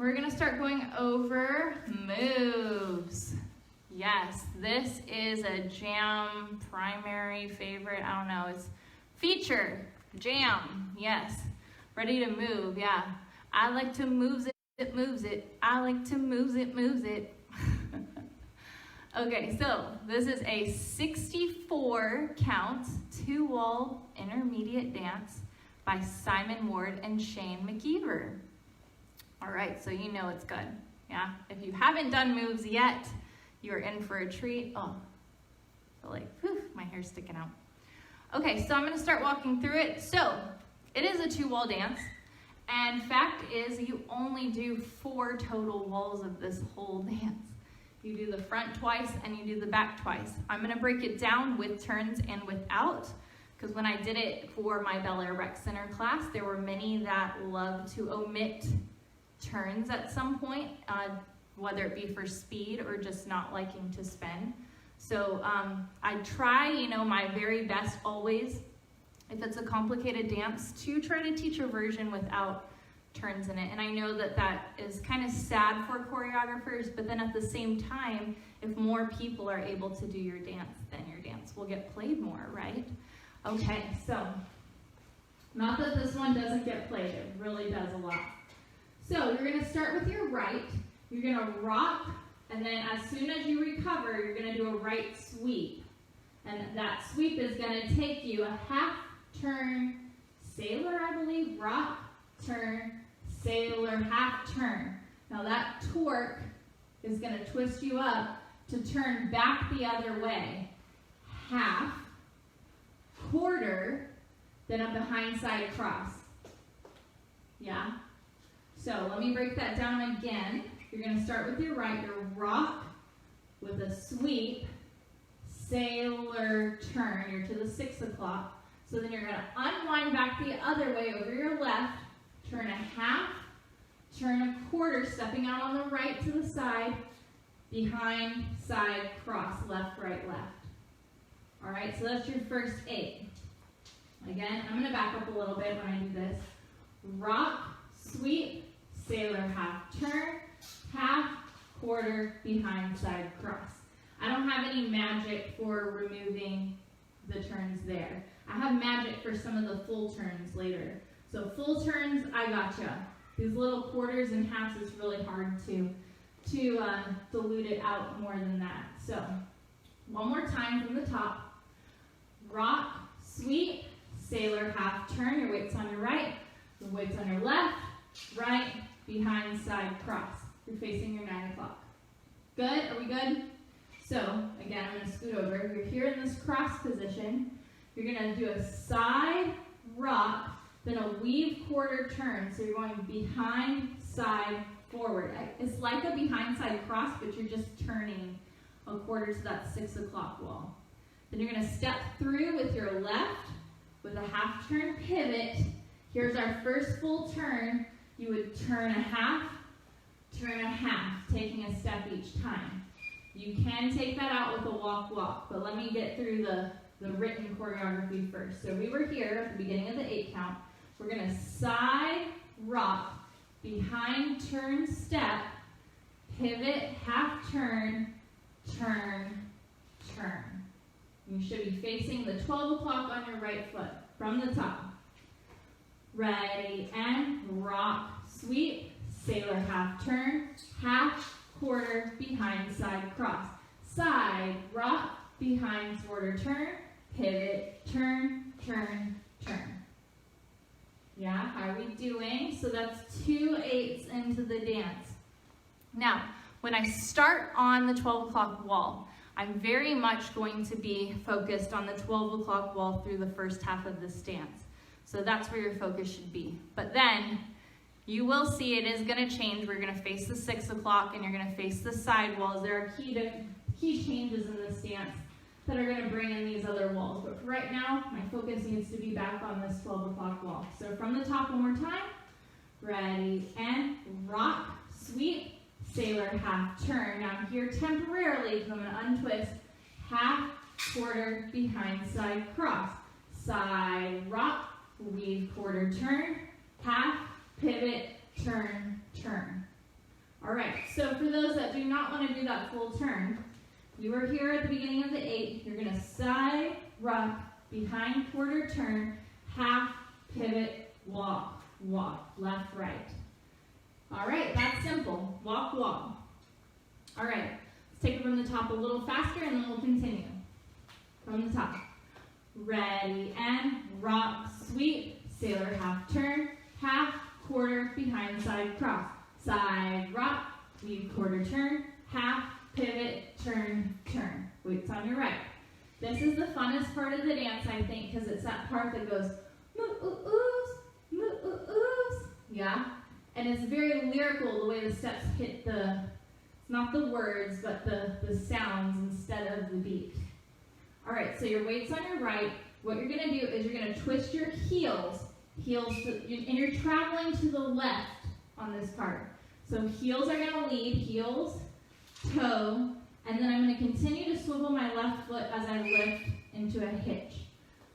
we're gonna start going over moves. Yes, this is a jam primary favorite, I don't know, it's feature, jam, yes. Ready to move, yeah. I like to moves it, moves it. I like to moves it, moves it. Okay, so this is a 64 count, 2-wall intermediate dance by Simon Ward and Shane McKeever. All right, so you know it's good, yeah? If you haven't done moves yet, you're in for a treat. Oh, I feel like, whew, my hair's sticking out. Okay, so I'm gonna start walking through it. So, it is a 2-wall dance, and fact is you only do 4 total walls of this whole dance. You do the front twice and you do the back twice. I'm gonna break it down with turns and without, because when I did it for my Bel Air Rec Center class, there were many that love to omit turns at some point, whether it be for speed or just not liking to spin. So I try, my very best always, if it's a complicated dance, to try to teach a version without turns in it. And I know that that is kind of sad for choreographers, but then at the same time, if more people are able to do your dance, then your dance will get played more, right? Okay, so, not that this one doesn't get played, it really does a lot. So you're gonna start with your right, you're gonna rock, and then as soon as you recover, you're gonna do a right sweep. And that sweep is gonna take you a half turn, sailor, I believe, rock, turn, sailor, half turn. Now that torque is gonna twist you up to turn back the other way. Half, quarter, then a behind side cross. Yeah? So let me break that down again. You're gonna start with your right, your rock with a sweep, sailor, turn, you're to the 6 o'clock. So then you're gonna unwind back the other way over your left, turn a half, turn a quarter, stepping out on the right to the side, behind, side, cross, left, right, left. All right, so that's your first 8. Again, I'm gonna back up a little bit when I do this. Rock, sweep, sailor, half turn, half, quarter, behind, side, cross. I don't have any magic for removing the turns there. I have magic for some of the full turns later. So full turns, I gotcha. These little quarters and halves is really hard to dilute it out more than that. So one more time from the top. Rock, sweep, sailor, half turn. Your weight's on your right, the weight's on your left, right, behind, side, cross. You're facing your 9 o'clock. Good? Are we good? So again, I'm going to scoot over. You're here in this cross position. You're going to do a side rock, then a weave quarter turn. So you're going behind, side, forward. It's like a behind side cross, but you're just turning a quarter to that 6 o'clock wall. Then you're going to step through with your left with a half turn pivot. Here's our first full turn. You would turn a half, taking a step each time. You can take that out with a walk, but let me get through the written choreography first. So we were here at the beginning of the 8 count. We're going to side rock, behind turn step, pivot, half turn, turn, turn. You should be facing the 12 o'clock on your right foot from the top. Ready, and rock, sweep, sailor, half turn, half, quarter, behind, side, cross. Side, rock, behind, quarter, turn, pivot, turn, turn, turn. Yeah, how are we doing? So that's 2 8s into the dance. Now, when I start on the 12 o'clock wall, I'm very much going to be focused on the 12 o'clock wall through the first half of this dance. So that's where your focus should be. But then, you will see it is going to change. We're going to face the 6 o'clock and you're going to face the side walls. There are key changes in this dance that are going to bring in these other walls. But for right now, my focus needs to be back on this 12 o'clock wall. So from the top one more time. Ready, and rock, sweep, sailor, half turn. Now I'm here temporarily because I'm going to untwist. Half, quarter, behind, side, cross. Side, rock, weave, quarter, turn, half, pivot, turn, turn. those that do not want to do that full turn, you are here at the beginning of the 8. You're going to side, rock, behind, quarter, turn, half, pivot, walk, walk, left, right. All right, that's simple. Walk, walk. All right, let's take it from the top a little faster and then we'll continue. From the top. Ready, and rock, sweep, sailor, half turn, half, quarter, behind, side, cross. Side, rock, weave, quarter, turn, half, pivot, turn, turn. Weights on your right. This is the funnest part of the dance, I think, because it's that part that goes, moo-oo-oos, yeah? And it's very lyrical the way the steps hit the, it's not the words, but the sounds instead of the beat. All right, so your weight's on your right. What you're gonna do is you're gonna twist your heels, and you're traveling to the left on this part. So heels are gonna lead, heels, toe, and then I'm gonna continue to swivel my left foot as I lift into a hitch.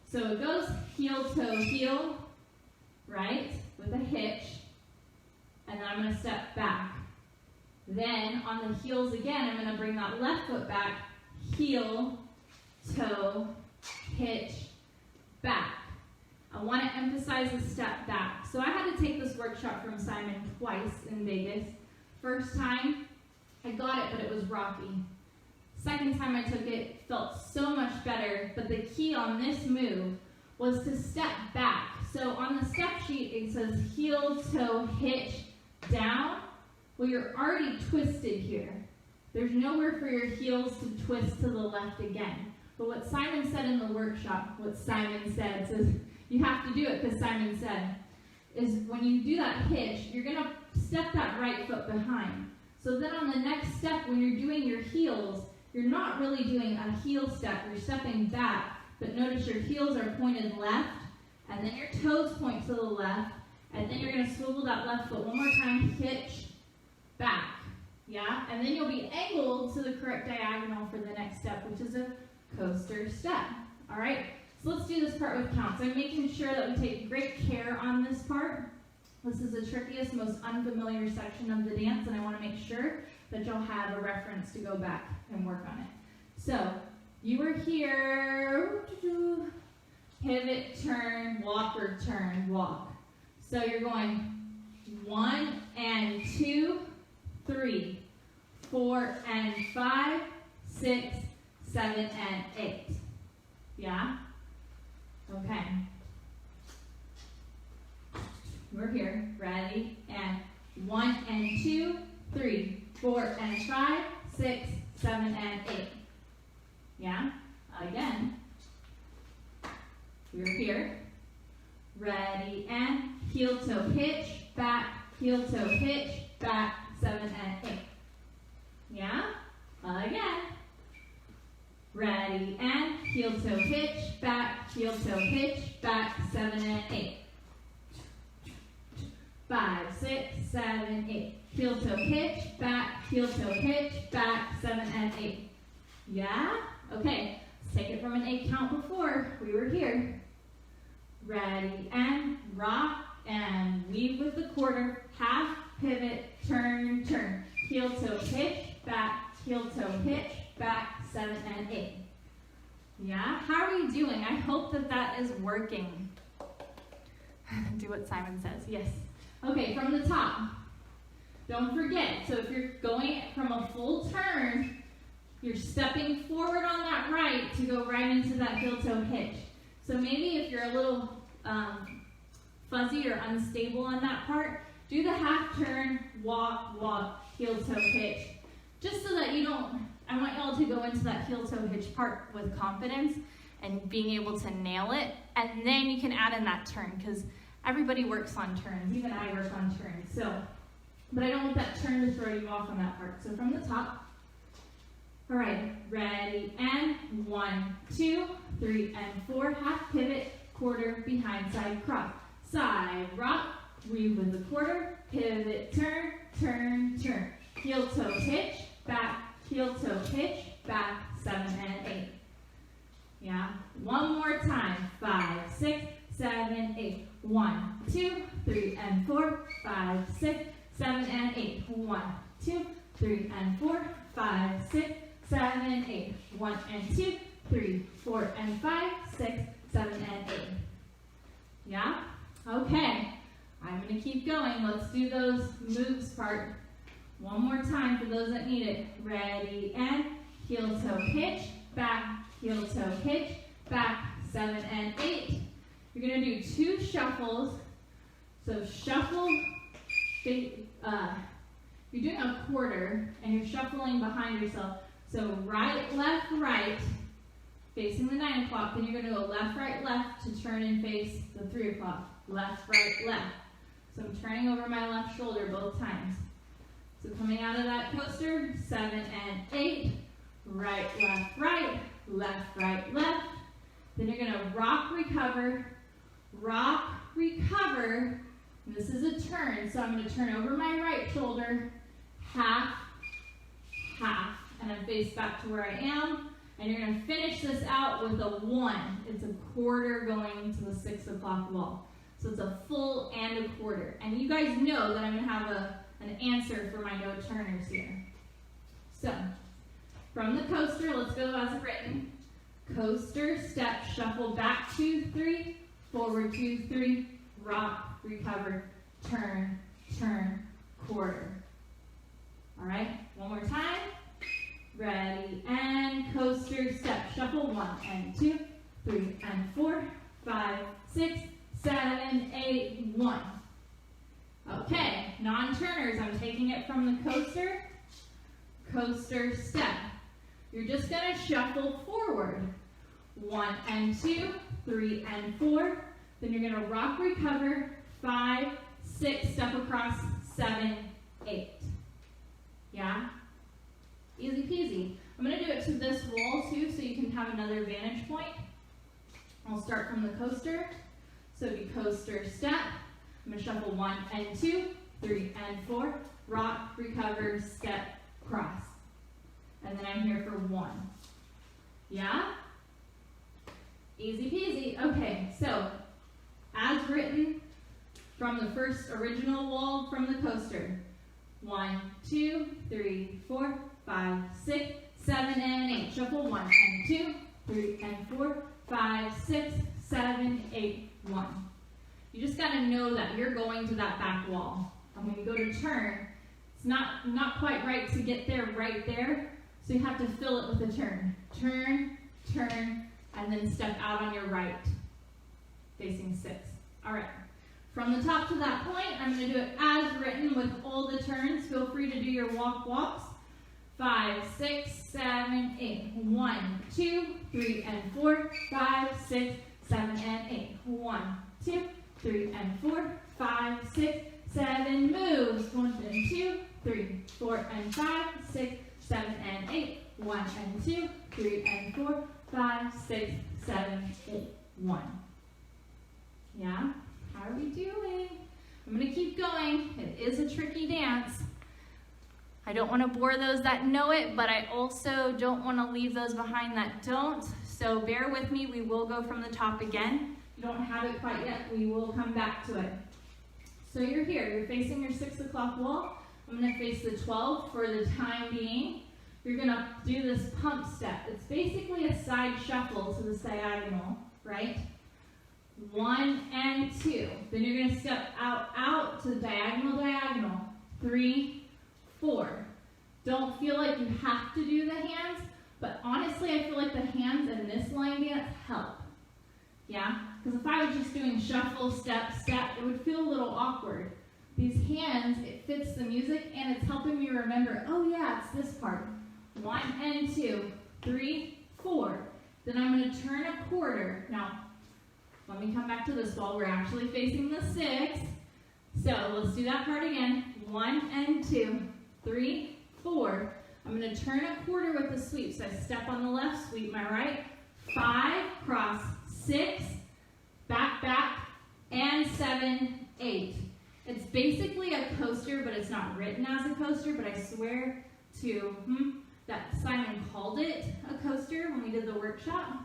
So it goes heel, toe, heel, right, with a hitch, and then I'm gonna step back. Then on the heels again, I'm gonna bring that left foot back, heel, toe, hitch, back. I want to emphasize the step back. So I had to take this workshop from Simon twice in Vegas. First time, I got it, but it was rocky. Second time I took it, felt so much better, but the key on this move was to step back. So on the step sheet, it says heel, toe, hitch, down. Well, you're already twisted here. There's nowhere for your heels to twist to the left again. But what Simon said in the workshop, says, you have to do it because Simon said, is when you do that hitch, you're going to step that right foot behind. So then on the next step, when you're doing your heels, you're not really doing a heel step, you're stepping back, but notice your heels are pointed left, and then your toes point to the left, and then you're going to swivel that left foot one more time, hitch, back, yeah? And then you'll be angled to the correct diagonal for the next step, which is a coaster step, all right? So let's do this part with counts. I'm making sure that we take great care on this part. This is the trickiest, most unfamiliar section of the dance, and I want to make sure that you'll have a reference to go back and work on it. So, you were here, pivot, turn, walk, or turn, walk. So you're going 1 and 2, 3, 4 and 5, 6, 7 and 8. Yeah? Okay. We're here. Ready? And 1 and 2, 3, 4 and 5, 6, 7 and 8. Yeah? Again. We're here. Ready? And heel toe hitch, back, heel toe hitch, back, 7 and 8. Yeah? Again. Ready, and heel toe hitch, back, heel toe hitch, back, 7 and 8. 5, 6, 7, 8. Heel toe hitch, back, heel toe hitch, back, 7 and 8. Yeah? Okay, let's take it from an 8 count before. We were here. Ready, and rock, and weave with the quarter, half, pivot, turn, turn. Heel toe hitch, back, heel toe hitch, back, 7 and 8. Yeah? How are you doing? I hope that that is working. Do what Simon says. Yes. Okay, from the top. Don't forget. So if you're going from a full turn, you're stepping forward on that right to go right into that heel toe hitch. So maybe if you're a little fuzzy or unstable on that part, do the half turn, walk, walk, heel toe hitch. Just so that you don't, I want y'all to go into that heel toe hitch part with confidence and being able to nail it. And then you can add in that turn, because everybody works on turns. Even I work on turns. So, but I don't want that turn to throw you off on that part. So from the top. All right, ready, and 1, 2, 3, and 4, half pivot, quarter, behind, side, cross. Side, rock, weave with the quarter, pivot, turn, turn, turn. Heel toe hitch, back, heel toe hitch, back, 7 and 8. Yeah, one more time. 5, 6, 7, 8. 1, 2, 3, and 4, 5, 6, 7, and 8. 1, 2, 3 and 4, 5, 6, 7, 8. 1 and 2, 3, 4 and 5, 6, 7 and 8. Yeah? Okay. I'm going to keep going. Let's do those moves part one more time for those that need it. Ready, and heel toe hitch, back, heel toe hitch, back, 7 and 8. You're going to do 2 shuffles. So shuffle, you're doing a quarter, and you're shuffling behind yourself. So right, left, right, facing the 9 o'clock. Then you're going to go left, left to turn and face the 3 o'clock. Left, right, left. So I'm turning over my left shoulder both times. So coming out of that coaster, 7 and 8, right, left, right, left. Then you're going to rock, recover. This is a turn, so I'm going to turn over my right shoulder, half, and then face back to where I am. And you're going to finish this out with a 1. It's a quarter going to the 6 o'clock wall. So it's a full and a quarter. And you guys know that I'm going to have an answer for my no-turners here. So, from the coaster, let's go as written. Coaster, step, shuffle, back 2, 3, forward 2, 3, rock, recover, turn, quarter. All right, one more time. Ready, and coaster, step, shuffle, 1 and 2, 3 and 4, 5, 6, 7, 8, 1. Okay, non-turners, I'm taking it from the coaster. Coaster, step. You're just going to shuffle forward. 1 and 2, 3 and 4. Then you're going to rock, recover, 5, 6, step across, 7, 8. Yeah? Easy peasy. I'm going to do it to this wall too, so you can have another vantage point. I'll start from the coaster. So it'll be coaster, step. I'm going to shuffle 1 and 2, 3 and 4, rock, recover, step, cross. And then I'm here for 1. Yeah? Easy peasy. Okay, so as written from the first original wall from the coaster. 1, 2, 3, 4, 5, 6, 7, and 8. Shuffle 1 and 2, 3 and 4, 5, 6, 7, 8, 1. You just got to know that you're going to that back wall. And when you go to turn, it's not quite right to get there right there, so you have to fill it with a turn. Turn, and then step out on your right, facing 6. All right. From the top to that point, I'm going to do it as written with all the turns. Feel free to do your walks. 5, 6, 7, 8. 1, 2, 3, and 4, 5, 6, 7, and 8. 1, 2, 3, and 4, 5, 6, 7. Moves. 1 and 2, 3, 4, and 5, 6, 7, and 8. 1 and 2, 3, and 4, 5, 6, 7, 8. 1. Yeah? How are we doing? I'm going to keep going. It is a tricky dance. I don't want to bore those that know it, but I also don't want to leave those behind that don't. So bear with me. We will go from the top again. If you don't have it quite yet, we will come back to it. So you're here. You're facing your 6 o'clock wall. I'm going to face the 12 for the time being. You're going to do this pump step. It's basically a side shuffle to the diagonal, right? 1 and 2. Then you're going to step out to the diagonal. 3, 4. Don't feel like you have to do the hands, but honestly, I feel like the hands in this line dance help. Yeah? Because if I was just doing shuffle, step, it would feel a little awkward. These hands, it fits the music, and it's helping me remember, oh yeah, it's this part. 1 and 2, 3, 4. Then I'm going to turn a quarter. Now, let me come back to this wall. We're actually facing the 6. So let's do that part again. 1 and 2, 3, 4. I'm going to turn a quarter with the sweep. So I step on the left, sweep my right. 5, cross, 6, back, and 7, 8. It's basically a coaster, but it's not written as a coaster, but I swear to that Simon called it a coaster when we did the workshop.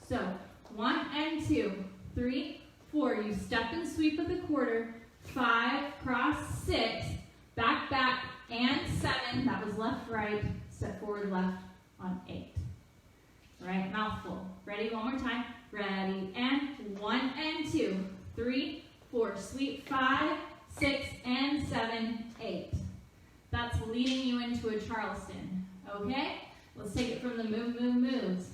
So 1 and 2, 3, 4. You step and sweep with a quarter. 5, cross, 6, back, and 7. right, step forward, left on 8. All right, mouthful. Ready, one more time. Ready, and 1 and 2, 3, 4, sweep, 5, 6, and 7, 8. That's leading you into a Charleston, okay? Let's take it from the moves.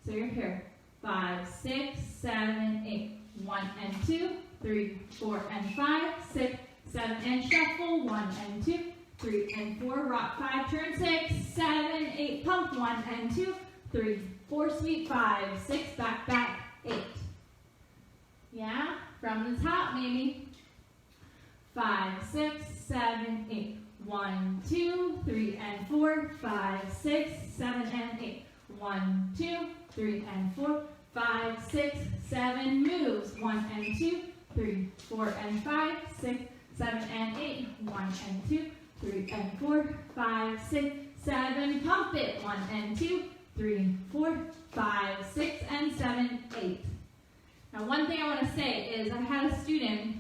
So you're here. 5, 6, 7, 8. 1 and 2, 3, 4, and 5, 6, 7, and shuffle. 1 and 2, 3 and 4, rock 5, turn 6, 7, 8, pump. 1 and 2, 3, 4, sweep, 5, 6, back, 8. Yeah, from the top maybe. 5, 6, 7, 8. 1, 2, 3, and 4, 5, 6, 7, and 8. 1, 2, 3, and 4, 5, 6, 7, moves. 1 and 2, 3, 4, and 5, 6, 7, and 8. 1 and 2, 3, and 4, 5, 6, 7, pump it. 1 and 2, 3, 4, 5, 6, and 7, 8. Now one thing I want to say is I had a student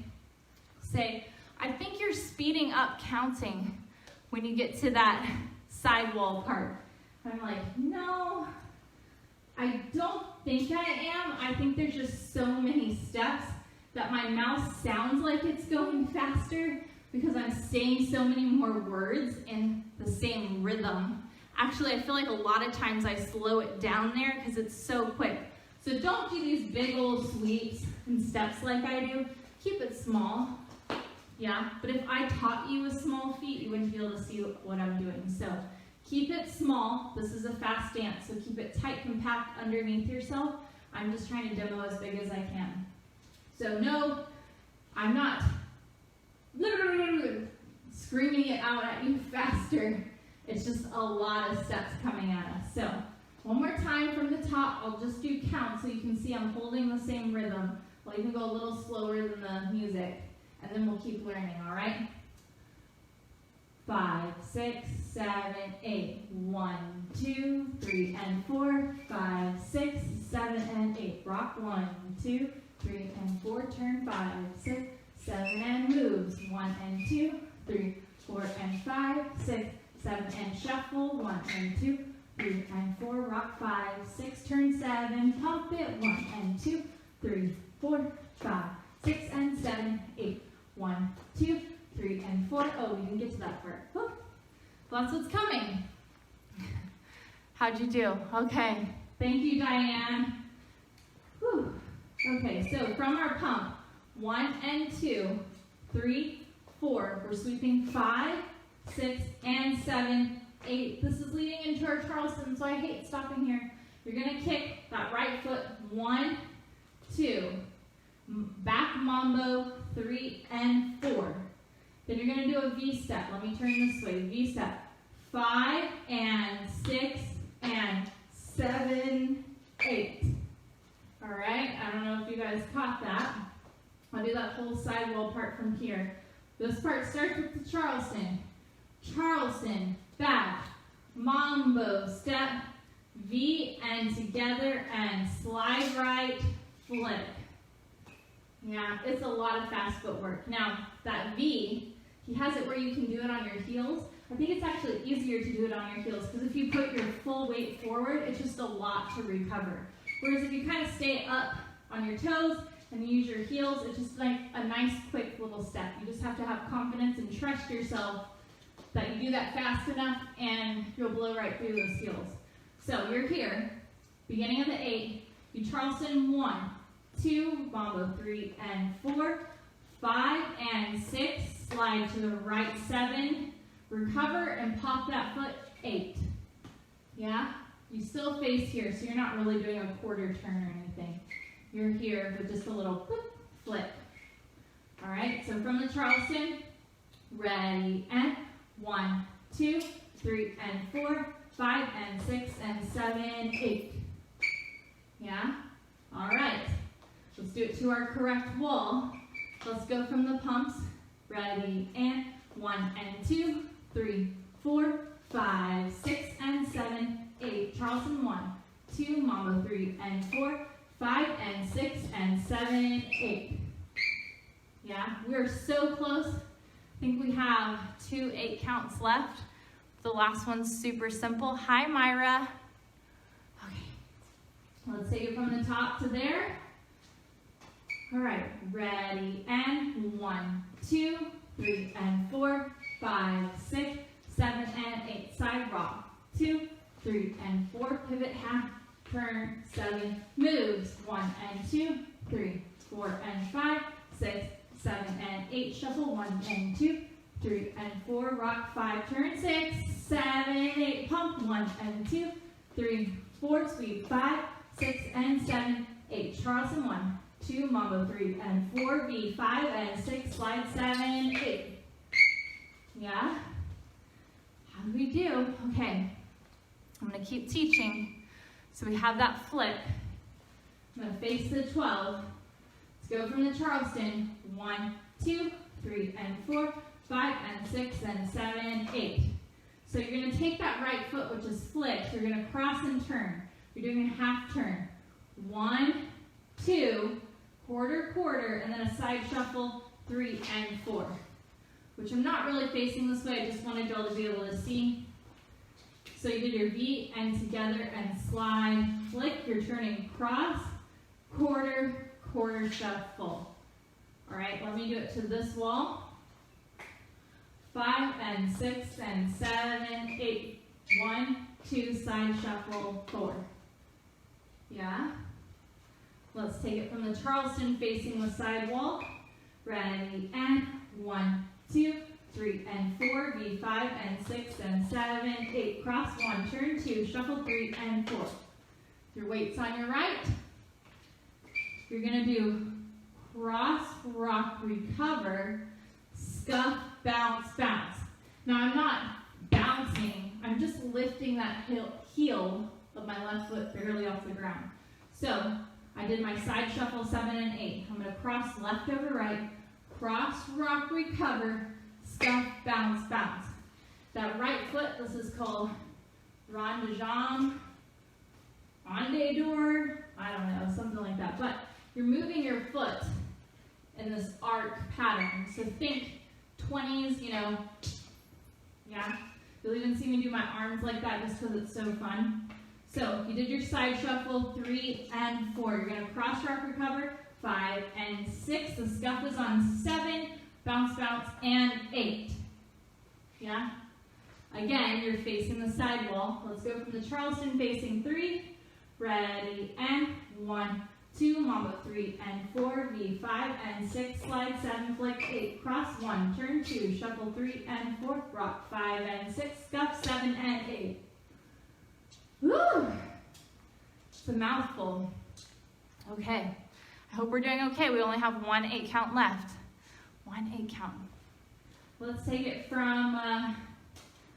say, I think you're speeding up counting when you get to that sidewall part. I'm like, no, I don't think I am. I think there's just so many steps that my mouth sounds like it's going faster because I'm saying so many more words in the same rhythm. Actually, I feel like a lot of times I slow it down there because it's so quick. So don't do these big old sweeps and steps like I do. Keep it small. Yeah, but if I taught you with small feet, you wouldn't be able to see what I'm doing. So keep it small. This is a fast dance, so keep it tight, compact underneath yourself. I'm just trying to demo as big as I can. So no, I'm not screaming it out at you faster. It's just a lot of steps coming at us. So one more time from the top, I'll just do count so you can see I'm holding the same rhythm. I'll even go a little slower than the music. And then we'll keep learning, all right? 5, 6, 7, 8. 1, 2, 3, and 4. 5, 6, 7, and 8. Rock 1, 2, 3, and 4. Turn 5, 6, 7, and moves. 1 and 2, 3, 4, and 5, 6, 7, and shuffle. 1 and 2, 3, and 4. Rock 5, 6, turn 7. Pump it. 1 and 2, 3, 4, 5, 6, and 7, 8. 1, 2, 3, and 4. Oh, we didn't get to that part. Oh, that's what's coming. How'd you do? Okay. Thank you, Diane. Whew. Okay, so from our pump, 1 and 2, 3, 4. We're sweeping 5, 6, and 7, 8. This is leading into our Charleston, so I hate stopping here. You're going to kick that right foot, 1, 2. Back mambo, 3 and 4. Then you're going to do a V step. Let me turn this way. V step. 5 and 6 and 7, 8. All right. I don't know if you guys caught that. I'll do that whole sidewall part from here. This part starts with the Charleston. Charleston, back, mambo, step, V and together and slide right, flip. Yeah, it's a lot of fast footwork. Now, that V, he has it where you can do it on your heels. I think it's actually easier to do it on your heels because if you put your full weight forward, it's just a lot to recover. Whereas if you kind of stay up on your toes and use your heels, it's just like a nice, quick little step. You just have to have confidence and trust yourself that you do that fast enough and you'll blow right through those heels. So you're here, beginning of the 8, you Charleston 1, 2, mambo 3 and 4, 5 and 6, slide to the right 7, recover and pop that foot 8. Yeah? You still face here, so you're not really doing a quarter turn or anything. You're here with just a little flip. All right, so from the Charleston, ready, and 1, 2, 3 and 4, 5 and 6 and 7, 8. Yeah? All right. Let's do it to our correct wall. Let's go from the pumps. Ready, and 1 and 2, 3, 4, 5, 6 and 7, 8. Charleston 1, 2, mambo 3 and 4, 5 and 6 and 7, 8. Yeah, we're so close. I think we have 2 8 counts left. The last one's super simple. Hi, Myra. Okay, let's take it from the top to there. All right, ready, and 1, 2, 3, and 4, 5, 6, 7, and 8. Side rock. 2, 3, and 4. Pivot half, turn, 7, moves. 1 and 2, 3, 4 and 5, 6, 7 and 8. Shuffle 1 and 2, 3 and 4. Rock 5, turn 6, 7, 8. Pump 1 and 2, 3, 4. Sweep 5, 6 and 7, 8. Charleston 1, 2, Mambo 3 and 4, V 5 and 6, slide 7, 8. Yeah? How do we do? Okay, I'm going to keep teaching. So we have that flip. I'm going to face the 12. Let's go from the Charleston. 1, 2, 3 and 4, 5 and 6 and 7, 8. So you're going to take that right foot, which is flipped. You're going to cross and turn. You're doing a half turn. 1, 2, quarter, quarter, and then a side shuffle, 3 and 4. Which I'm not really facing this way. I just wanted y'all to be able to see. So you did your V and together and slide, flick. You're turning cross, quarter, quarter shuffle. All right, let me do it to this wall. 5 and 6 and 7, 8. 1, 2, side shuffle, 4. Yeah? Let's take it from the Charleston facing the side wall. Ready, and 1, 2, 3 and 4, V 5 and 6 and 7, 8. Cross 1, turn 2, shuffle 3 and 4. Your weight's on your right. You're going to do cross, rock, recover, scuff, bounce, bounce. Now I'm not bouncing, I'm just lifting that heel of my left foot barely off the ground. So I did my side shuffle 7 and 8. I'm going to cross left over right, cross, rock, recover, scuff, bounce, bounce. That right foot, this is called rond de jambe, en dehors, I don't know, something like that. But you're moving your foot in this arc pattern. So think 20s, you know, yeah. You'll even see me do my arms like that just because it's so fun. So you did your side shuffle, 3 and 4. You're going to cross, rock, recover, 5 and 6. The scuff is on 7, bounce, bounce, and 8. Yeah? Again, you're facing the side wall. Let's go from the Charleston facing 3. Ready, and 1, 2, Mambo 3 and 4, V 5 and 6, slide 7, flick 8, cross 1, turn 2, shuffle 3 and 4, rock 5 and 6, scuff 7 and 8. Woo! It's a mouthful. Okay, I hope we're doing okay. We only have 1 8 count left. 1 8 count. Let's take it from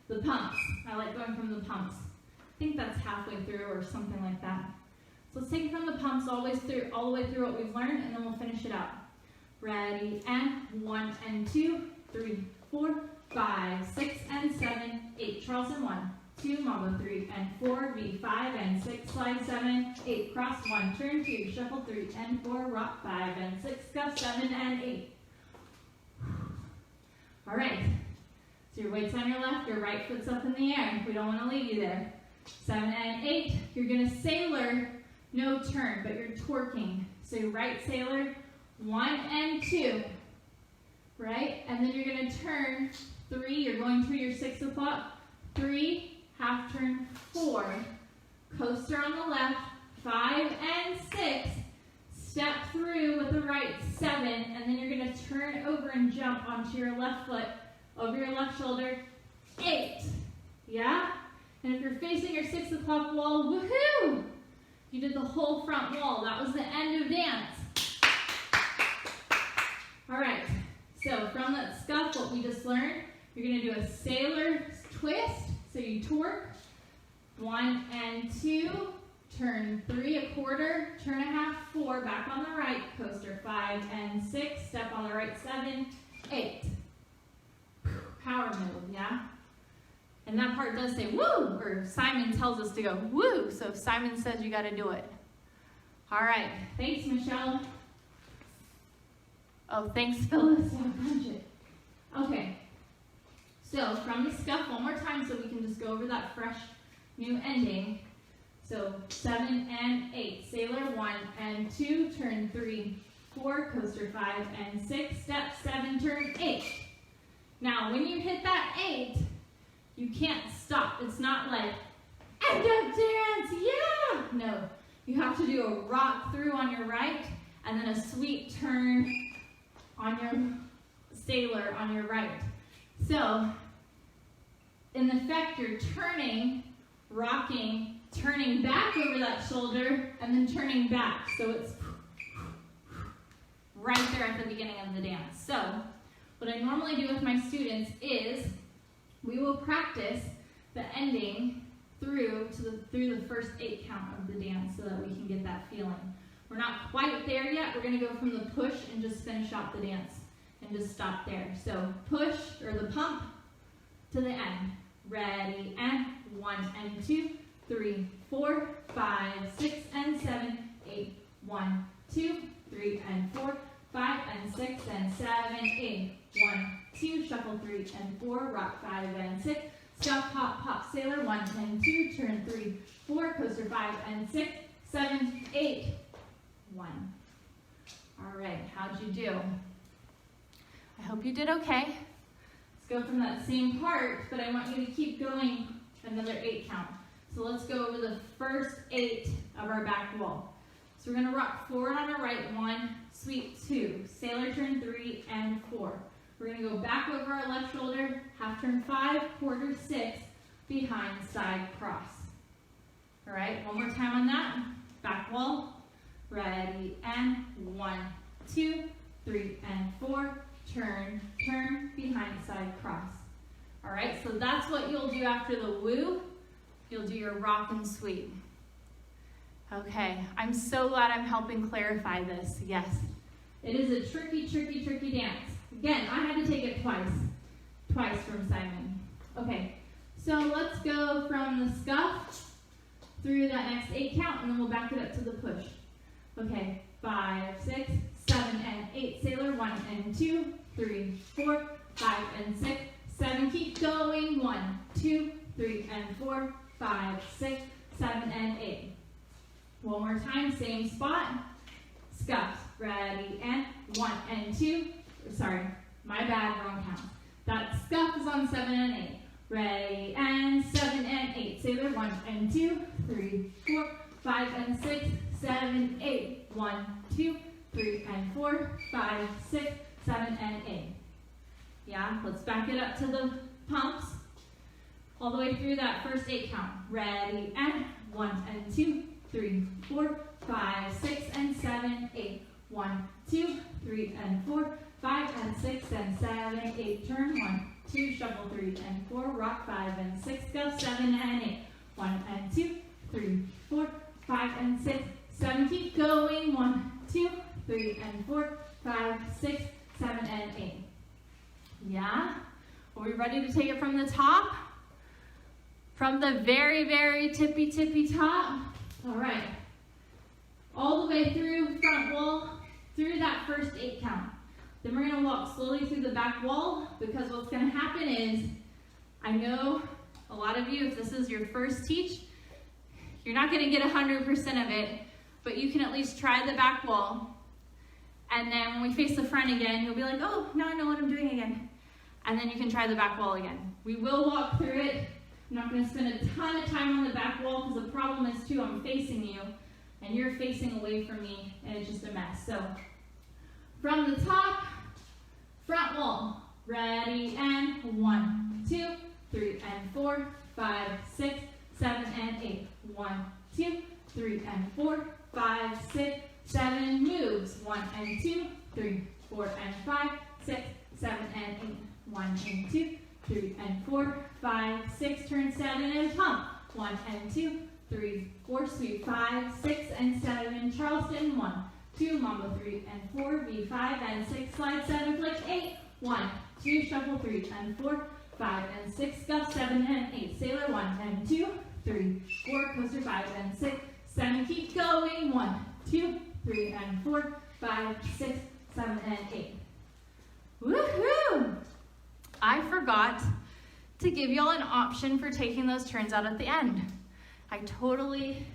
the pumps. I like going from the pumps. I think that's halfway through or something like that. So let's take it from the pumps all the way through what we've learned, and then we'll finish it out. Ready, and 1 and 2, 3, 4, 5, 6 and 7, 8. Charleston 1, 2, Mambo 3 and 4, V 5 and 6, slide 7, 8. Cross 1, turn 2, shuffle 3 and 4, rock 5 and 6, scuff 7 and 8. All right. So your weight's on your left, your right foot's up in the air. We don't want to leave you there. 7 and 8. You're going to sailor. No turn, but you're twerking. So your right sailor, 1 and 2, right? And then you're going to turn 3. You're going through your 6 o'clock. 3, half turn, 4. Coaster on the left, 5 and 6. Step through with the right, 7. And then you're going to turn over and jump onto your left foot, over your left shoulder, 8. Yeah? And if you're facing your 6 o'clock wall, woohoo! You did the whole front wall. That was the end of dance. All right, so from that scuff, what we just learned, you're going to do a sailor twist. So you torque, 1 and 2, turn 3 a quarter, turn a half, 4, back on the right, coaster 5 and 6, step on the right 7, 8. Power move, yeah? And that part does say woo, or Simon tells us to go woo. So if Simon says you got to do it. All right. Thanks, Michelle. Oh, thanks, Phyllis. Yeah, punch it. Okay. So from the scuff, one more time so we can just go over that fresh new ending. So 7 and 8, sailor 1 and 2, turn 3, 4, coaster 5 and 6, step 7, turn 8. Now when you hit that 8, you can't stop. It's not like, end up dance, yeah! No, you have to do a rock through on your right and then a sweep turn on your sailor on your right. So in effect, you're turning, rocking, turning back over that shoulder, and then turning back. So it's right there at the beginning of the dance. So what I normally do with my students is we will practice the ending through the first 8 count of the dance so that we can get that feeling. We're not quite there yet. We're going to go from the push and just finish out the dance and just stop there. So push, or the pump, to the end. Ready, and 1 and 2, 3, 4, 5, 6 and 7, 8, 1, 2, 3 and 4, 5 and 6 and 7, 8, 1, 2, shuffle 3 and 4, rock 5 and 6, scuff, hop, pop, sailor 1 and 2, turn 3, 4, coaster 5 and 6, 7, 8, 1. All right, how'd you do? I hope you did okay. Let's go from that same part, but I want you to keep going another 8 count. So let's go over the first 8 of our back wall. So we're going to rock forward on our right, 1, sweep 2, sailor turn 3 and 4. We're going to go back over our left shoulder, half turn 5, quarter 6, behind side cross. All right, one more time on that. Back wall, ready, and 1, 2, 3 and 4, turn, turn, behind side cross. All right, so that's what you'll do after the woo. You'll do your rock and sweep. Okay, I'm so glad I'm helping clarify this. Yes, it is a tricky, tricky, tricky dance. Again, I had to take it twice from Simon. Okay, so let's go from the scuff through that next 8 count, and then we'll back it up to the push. Okay, 5, 6, 7 and 8, sailor 1 and 2, 3, 4, 5 and 6, 7, keep going, 1, 2, 3 and 4, 5, 6, 7 and 8. One more time, same spot. Scuffs, ready, and 1 and 2. Sorry, my bad, wrong count. That scuff is on 7 and 8. Ready, and 7 and 8. Sailor 1 and 2, 3, 4, 5 and 6, 7, 8. 1, 2, 3 and 4, 5, 6, 7 and 8. Yeah, let's back it up to the pumps. All the way through that first 8 count. Ready, and 1 and 2, 3, 4, 5, 6 and 7, 8. 1, 2, 3 and 4, 5 and 6 and 7, 8. Turn 1, 2, shuffle 3 and 4, rock 5 and 6, go 7 and 8. 1 and 2, 3, 4, 5 and 6, 7. Keep going. 1, 2, 3 and 4, 5, 6, 7 and 8. Yeah? Are we ready to take it from the top? From the very, very tippy, tippy top? All right. All the way through front wall, through that first 8 count. Then we're going to walk slowly through the back wall, because what's going to happen is, I know a lot of you, if this is your first teach, you're not going to get 100% of it, but you can at least try the back wall. And then when we face the front again, you'll be like, oh, now I know what I'm doing again. And then you can try the back wall again. We will walk through it. I'm not going to spend a ton of time on the back wall, because the problem is too, I'm facing you, and you're facing away from me, and it's just a mess. So from the top, front wall, ready, and 1, 2, 3 and 4, 5, 6, 7 and 8. 1, 2, 3 and 4, 5, 6, 7 moves. 1 and 2, 3, 4 and 5, 6, 7 and 8. 1 and 2, 3 and 4, 5, 6, turn 7 and pump. 1 and 2, 3, 4, sweep 5, 6 and 7, Charleston. 1, 2, mambo 3 and 4, V5 and 6, slide 7, flick 8. 1, 2, shuffle 3 and 4, 5 and 6, scuff 7 and 8, sailor 1 and 2, 3, 4, coaster 5 and 6, 7, keep going. 1, 2, 3 and 4, 5, 6, 7 and 8. Woohoo! I forgot to give y'all an option for taking those turns out at the end. I totally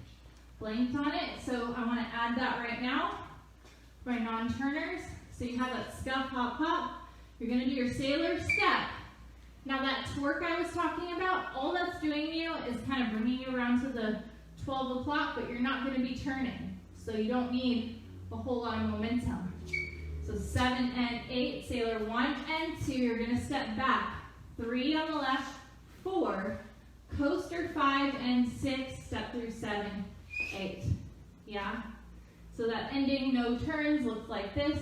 blanked on it, so I want to add that right now. My non-turners, so you have that scuff, hop, hop. You're going to do your sailor step. Now that torque I was talking about, all that's doing you is kind of bringing you around to the 12 o'clock, but you're not going to be turning. So you don't need a whole lot of momentum. So 7 and 8, sailor 1 and 2, you're going to step back. 3 on the left, 4, coaster 5 and 6, step through 7, 8. Yeah? So that ending no turns looks like this.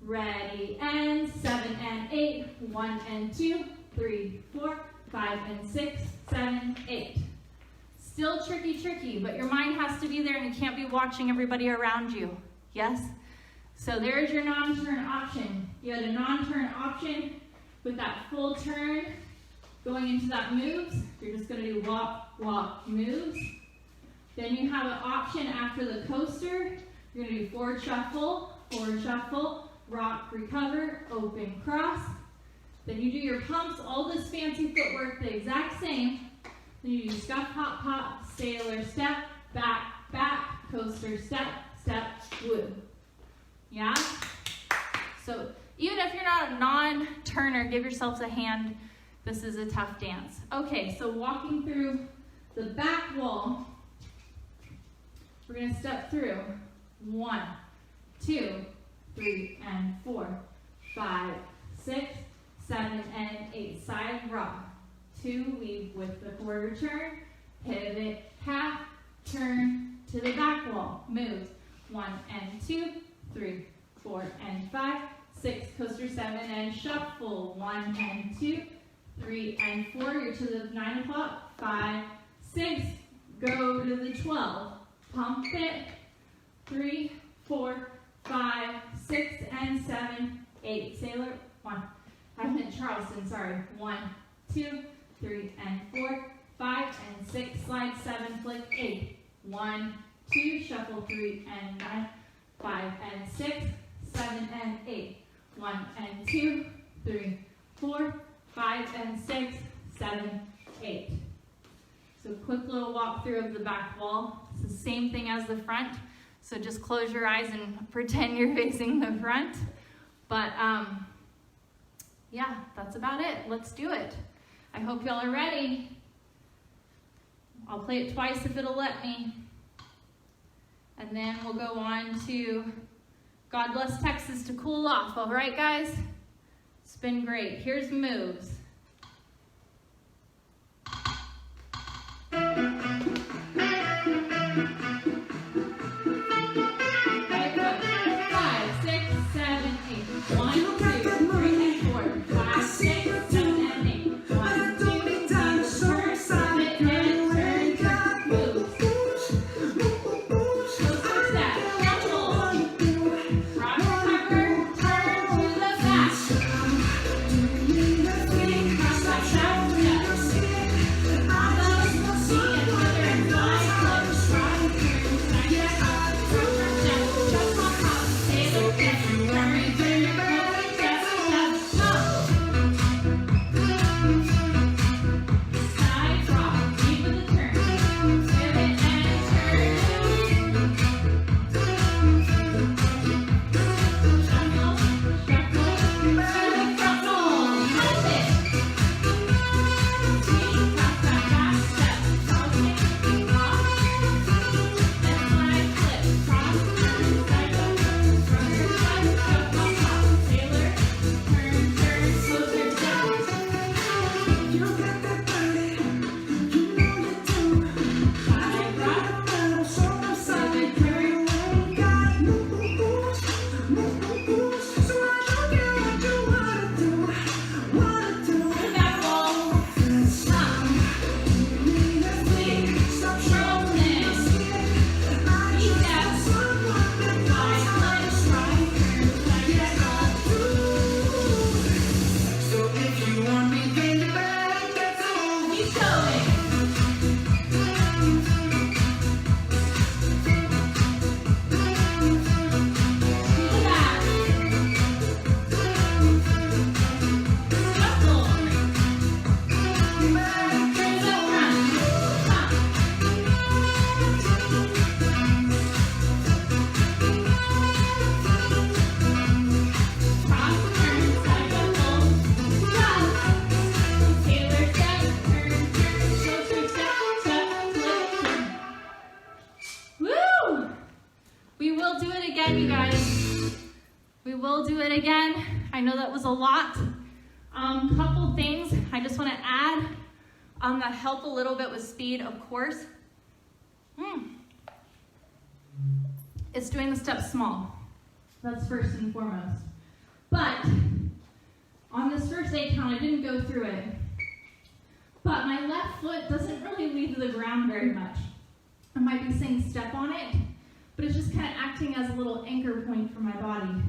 Ready, and 7 and 8, 1 and 2, 3, 4, 5 and 6, 7, 8. Still tricky, but your mind has to be there and you can't be watching everybody around you. Yes? So there's your non-turn option. You had a non-turn option with that full turn going into that moves. You're just going to do walk, walk, moves. Then you have an option after the coaster. You're going to do forward shuffle, rock, recover, open, cross. Then you do your pumps, all this fancy footwork the exact same. Then you do scuff, hop, hop, sailor, step, back, back, coaster, step, step, woo. Yeah? So even if you're not a non-turner, give yourselves a hand. This is a tough dance. Okay, so walking through the back wall, we're going to step through 1, 2, 3, and 4, 5, 6, 7, and 8. Side rock. 2, weave with the quarter turn, pivot, half, turn to the back wall. Moves. 1 and 2, 3, 4, and 5, 6, coaster 7, and shuffle. 1 and 2, 3, and 4. You're to the 9 o'clock. 5, 6, go to the 12. Pump it. 3, 4, 5, 6, and 7, 8. Sailor, 1. I'm in Charleston, sorry. 1, 2, 3, and 4, 5, and 6. Slide 7, flick 8. 1, 2, shuffle 3, and 9, 5, and 6, 7, and 8. 1 and 2, 3, 4, 5, and 6, 7, 8. So quick little walkthrough of the back wall. It's the same thing as the front. So just close your eyes and pretend you're facing the front. But yeah, that's about it. Let's do it. I hope y'all are ready. I'll play it twice if it'll let me. And then we'll go on to God Bless Texas to cool off. All right, guys? It's been great. Here's moves. Swing was a lot. Couple things I just want to add that help a little bit with speed, of course. It's doing the steps small. That's first and foremost. But on this first 8 count, I didn't go through it. But my left foot doesn't really leave the ground very much. I might be saying step on it, but it's just kind of acting as a little anchor point for my body.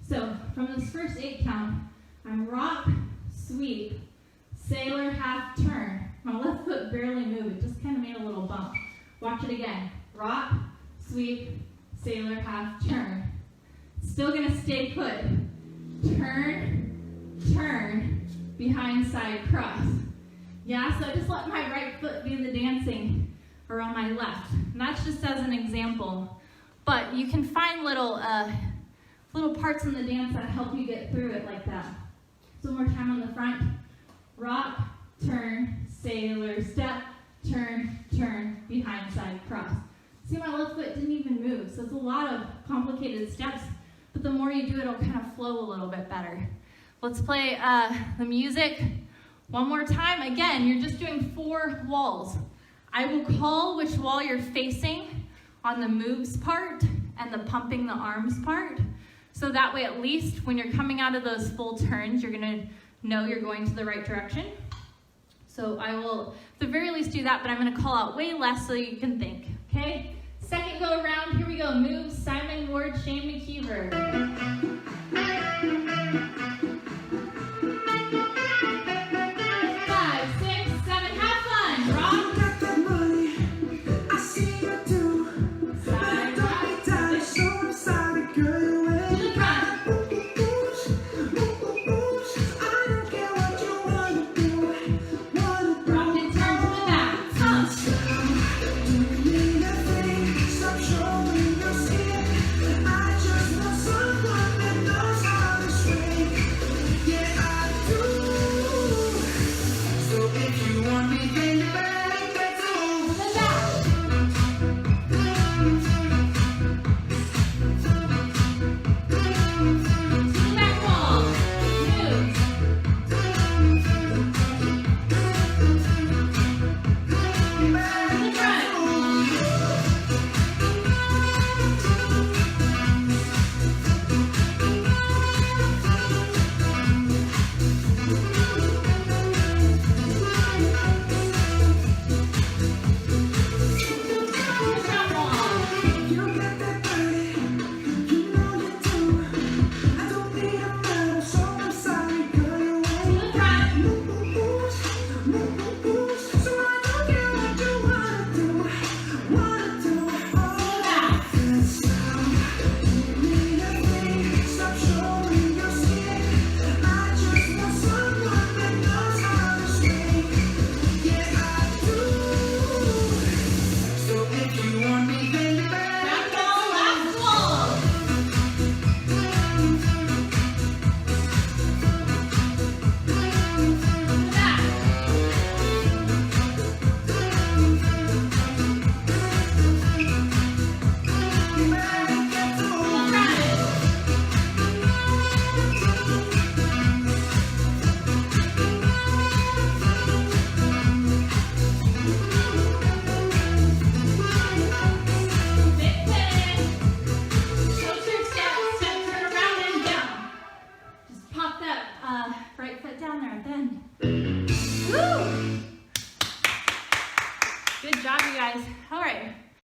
So from this first 8 count, I'm rock, sweep, sailor, half turn. My left foot barely moved, it just kind of made a little bump. Watch it again. Rock, sweep, sailor, half turn. Still gonna stay put. Turn, turn, behind side cross. Yeah, so I just let my right foot do the dancing around my left. And that's just as an example. But you can find little parts in the dance that help you get through it like that. So one more time on the front. Rock, turn, sailor, step, turn, turn, behind side cross. See, my left foot didn't even move, so it's a lot of complicated steps, but the more you do it, it'll kind of flow a little bit better. Let's play the music one more time. Again, you're just doing 4 walls. I will call which wall you're facing on the moves part and the pumping the arms part, so that way at least when you're coming out of those full turns, you're gonna know you're going to the right direction. So I will, at the very least, do that, but I'm gonna call out way less so you can think, okay? Second go around, here we go. Moves, Simon Ward, Shane McKeever.